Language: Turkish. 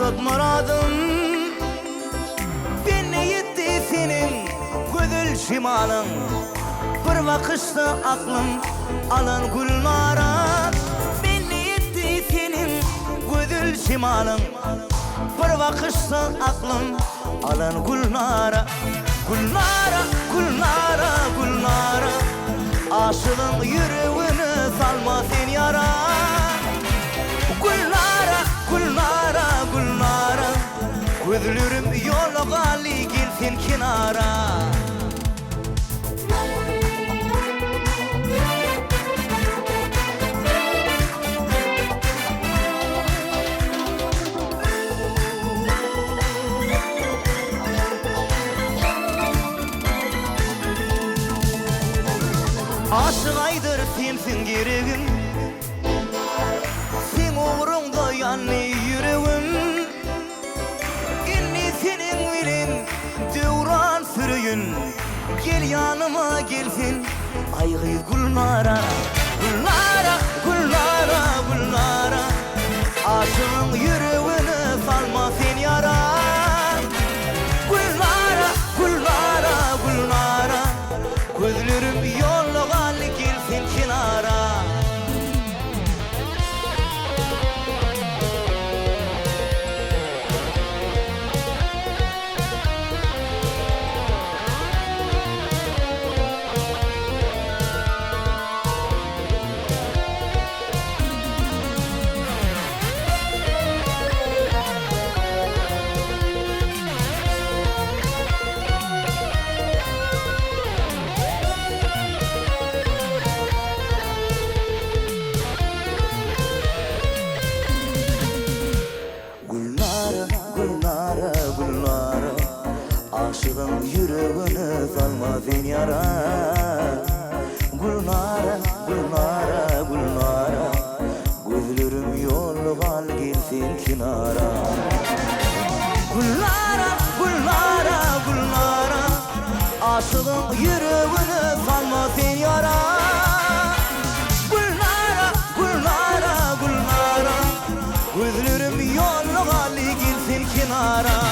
maksat muradım. Beni yetti senin güzel şimalın. Bir bakışta aklım alan Gülnara. Beni yetti senin güzel şimalın. Bir bakışta aklım alan Gülnara. Gülnara, Gülnara, Gülnara. Aşığın yüreğini salma sen yara. Gülnara, Gülnara, Gülnara. Gözlerim yola gali gelsin kenara. Aşık aydır sensin gereğim. Sen umurumda yanlı yüreğim. İnni senin bilin devran sürüyün. Gel yanıma gelsin aygı Gülnara. Gülnara, Gülnara, Gülnara. Aşığın yüreğini salma sen yara. Gülnara, Gülnara, Gülnara. Gözlerim yolla gali gelsin kenara. Gülnara, Gülnara. Aşığın yüreğini salma sen yara. Gülnara, Gülnara, Gülnara. Gözlerim yolu gal gelsin kenara. Gülnara, Gülnara, Gülnara. Aşığın yüreğini salma sen yara. Gülnara, Gülnara, Gülnara. Gözlerim yolla gali gelsin kenara.